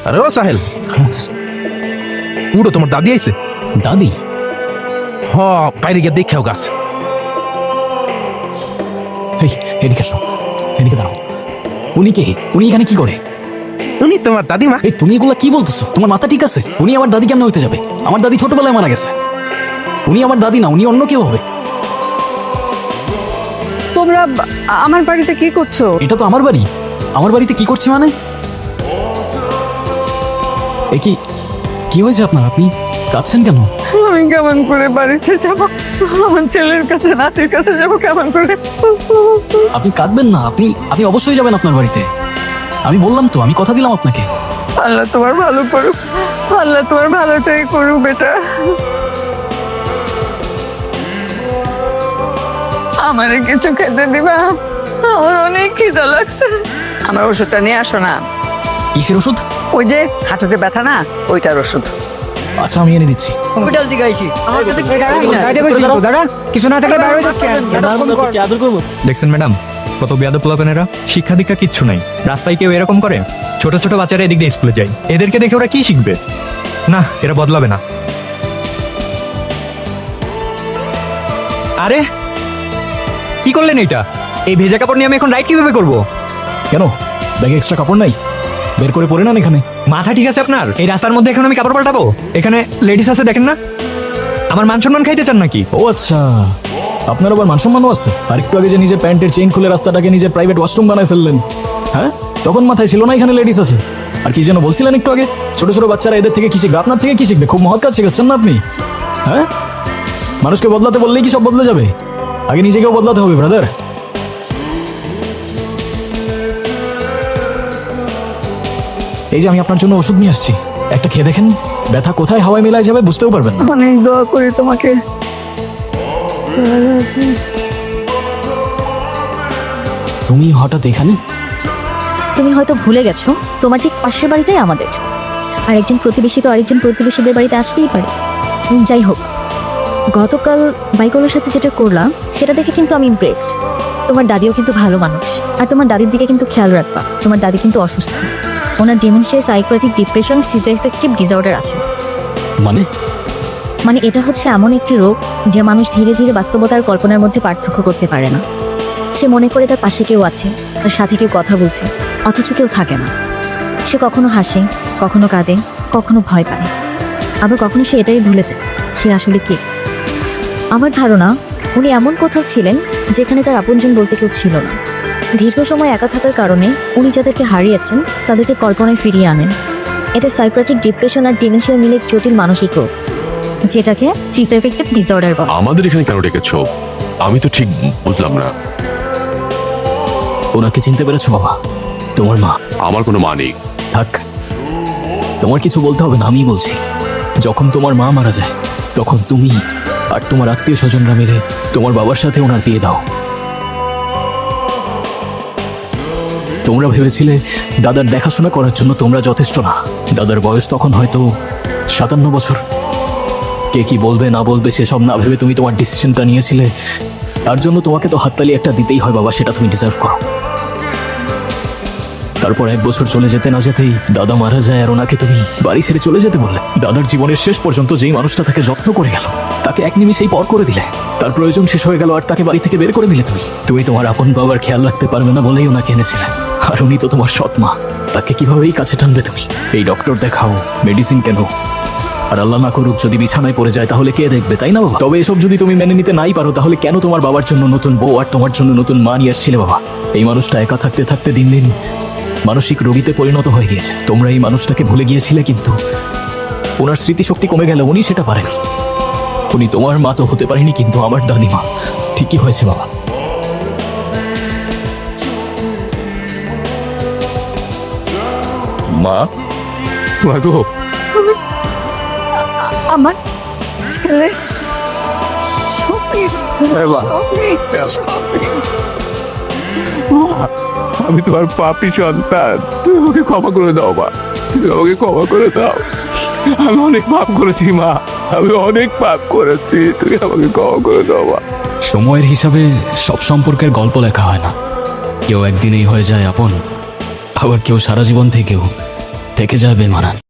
আরে ও সাহেল, উড়ো, তোমার দাদি আইছে। দাদি? হ, বাইরে গিয়ে দেখেও গাছ। এই, এদিকে আসো, এদিকে দাঁড়াও। উনি কে? উনি এখানে কি করে? উনি তোমার দাদিমা। এই তুমি এগুলা কি বলতেছো? তোমার মাথা ঠিক আছে? উনি আমার দাদি কেমন হইতে যাবে? আমার দাদি ছোটবেলায় মারা গেছে। উনি আমার দাদি না, উনি অন্য কেউ হবে। তোমরা আমার বাড়িতে কি করছো? এটা তো আমার বাড়ি। আমার বাড়িতে কি করছি মানে? এ কি কি হয়েছে আপনার? আপনি কাঁদছেন কেন? আমি কেমন করে বাড়িতে যাব? আমার ছেলের কাছে, নাতির কাছে যাব কেমন করে? আপনি কাঁদবেন না, আপনি আপনি অবশ্যই যাবেন আপনার বাড়িতে। আমি বললাম তো, আমি কথা দিলাম আপনাকে। আল্লাহ তোমার ভালো করুক, আল্লাহ তোমার ভালোটাই করুক বেটা। আমারে কিছু খেতে দিবা? আমার অনেক খিদা লাগছে। আমার ওষুধটা নিয়ে আসো না। কিসের ওষুধ? ওই যে হাঁটুতে ব্যথা না, ওইটার ওষুধ। আচ্ছা, আমি এনে দিচ্ছি। হসপিটাল থেকে আইছি। আমার কাছে দাদা কিছু না থাকলে বাইরে যাস কেন? দেখছেন ম্যাডাম, কত বেয়াদব পোলাপেনেরা, শিক্ষা দীক্ষা কিচ্ছু নাই। রাস্তায় কেউ এরকম করে? ছোট ছোট বাচ্চারা এদিক দিয়ে স্কুলে যায়, এদেরকে দেখে ওরা কি শিখবে? না, এরা বদলাবে না। আরে কি করলেন এটা? এই ভেজা কাপড় নিয়ে আমি এখন রাইড কিভাবে করব? কেন, ব্যাগে এক্সট্রা কাপড় নাই? বের করে পরে নেন এখানে। মাথা ঠিক আছে আপনার? এই রাস্তার মধ্যে এখন আমি কাপড় পাল্টাবো? এখানে লেডিস আছে, দেখেন না? আমার মান সম্মান খাইতে চান নাকি? ও আচ্ছা, আপনার আবার মান সম্মানও আছে? আর একটু আগে যে নিজের প্যান্টের চেইন খুলে রাস্তাটাকে নিজের প্রাইভেট ওয়াশরুম বানায় ফেললেন, হ্যাঁ? তখন মাথায় ছিল না এখানে লেডিস আছে? আর কি যেন বলছিলেন একটু আগে? ছোট ছোট বাচ্চারা এদের থেকে কি শিখবে? আপনার থেকে কি শিখবে? খুব মহৎ কাজ শেখাচ্ছেন না আপনি, হ্যাঁ? মানুষকে বদলাতে বললেই কি সব বদলে যাবে? আগে নিজেকেও বদলাতে হবে ব্রাদার। এই যে আমি আপনার জন্য ওষুধ নিয়ে আসছি, একটা খেয়ে দেখেন। ব্যথা কোথায় হাওয়ায় মেলায় যাবে বুঝতেও পারবেন না। অনেক দোয়া করি তোমাকে। তুমি হঠাৎ এখানে? তুমি হয়তো ভুলে গেছো, তোমার ঠিক পাশের বাড়িটাই আমাদের। আর একজন প্রতিবেশী তো আরেকজন প্রতিবেশীদের বাড়িতে আসতেই পারে। যাই হোক, গতকাল বাইকওয়ালার সাথে যেটা করলাম সেটা দেখে কিন্তু আমি ইমপ্রেসড। তোমার দাদিও কিন্তু ভালো মানুষ, আর তোমার দাদির দিকে কিন্তু খেয়াল রাখবা। তোমার দাদি কিন্তু অসুস্থ, ওনার ডিমেনশিয়া, সাইকোপ্যাথিক ডিপ্রেশন, সিজোএফেক্টিভ ডিসঅর্ডার আছে। মানে? মানে এটা হচ্ছে এমন একটি রোগ যে মানুষ ধীরে ধীরে বাস্তবতার কল্পনার মধ্যে পার্থক্য করতে পারে না। সে মনে করে তার পাশে কেউ আছে, তার সাথে কেউ কথা বলছে, অথচ কেউ থাকে না। সে কখনো হাসে, কখনো কাঁদে, কখনো ভয় পায়, আবার কখনো সে এটাই ভুলে যায় সে আসলে কে। আমার ধারণা উনি এমন কোথাও ছিলেন যেখানে তার আপনজন বলতে কেউ ছিল না। দীর্ঘ সময় একা থাকার কারণে উনি যাদেরকে হারিয়েছেন তাদেরকে কল্পনায় ফিরিয়ে আনেন। এটা সাইকোপ্যাথিক ডিপ্রেশন আর ডিমেনশিয়া মিলে এক জটিল মানসিক রোগ, যেটাকে সিজোএফেক্টিভ ডিসঅর্ডার বলে। আমাদের এখানে কেন ডেকেছ? আমি তো ঠিক বুঝলাম না। ওনাকে চিনতে পেরেছো বাবা? তোমার মা। আমার কোনো মা নেই। থাক, তোমার কিছু বলতে হবে না, আমি বলছি। যখন তোমার মা মারা যায় তখন তুমি আর তোমার আত্মীয় স্বজনরা মিলে তোমার বাবার সাথে ওনার বিয়ে দাও। তোমরা ভেবেছিলে দাদার দেখাশোনা করার জন্য তোমরা যথেষ্ট না। দাদার বয়স তখন হয়তো 57 বছর। কে কি বলবে না বলবে সেসব না ভেবে তুমি তোমার ডিসিশনটা নিয়েছিলে। তার জন্য তোমাকে তো হাততালি একটা দিতেই হয় বাবা, সেটা তুমি ডিজার্ভ করো। তারপর 1 বছর চলে যেতে না যেতেই দাদা মারা যায়, আর ওনাকে তুমি বাড়ি ছেড়ে চলে যেতে বললে। দাদার জীবনের শেষ পর্যন্ত যেই মানুষটা তাকে যত্ন করে গেল তাকে এক নিমিষেই পর করে দিলে। তার প্রয়োজন শেষ হয়ে গেল আর তাকে বাড়ি থেকে বের করে দিলে। তুমি তোমার আপন বাবার খেয়াল রাখতে পারবে না বলেই ওনাকে এনেছিলে। আর উনি তো তোমার সৎ মা, তাকে কিভাবেই কাছে টানবে তুমি? এই ডক্টর দেখাও, মেডিসিন কেন, আর আল্লাহ না করুক যদি বিছানায় পড়ে যায় তাহলে কে দেখবে, তাই না বাবা? তবে এসব যদি তুমি মেনে নিতে নাই পারো তাহলে কেন তোমার বাবার জন্য নতুন বউ আর তোমার জন্য নতুন মা নিয়ে এসেছিলে বাবা? এই মানুষটা একা থাকতে থাকতে দিন দিন মানসিক রোগীতে পরিণত হয়ে গিয়েছে। তোমরা এই মানুষটাকে ভুলে গিয়েছিলে, কিন্তু ওনার স্মৃতিশক্তি কমে গেল, উনি সেটা পারেনি। উনি তোমার মা তো হতে পারেনি, কিন্তু আমার দাদিমা ঠিকই হয়েছে বাবা। মা, গো, তুমি আমার ছেলে আমি তোমার পাপী সন্তান, তুমি আমাকে ক্ষমা করে দাও মা, তুমি আমাকে ক্ষমা করে দাও। আমি অনেক পাপ করেছি মা, আমি অনেক পাপ করেছি, তুমি আমাকে ক্ষমা করে দাও মা। সময়ের হিসাবে সব সম্পর্কের গল্প লেখা হয় না। কেউ একদিনেই হয়ে যায় আপন, আবার কেউ সারা জীবন থেকেও থেকে যাবে মানান।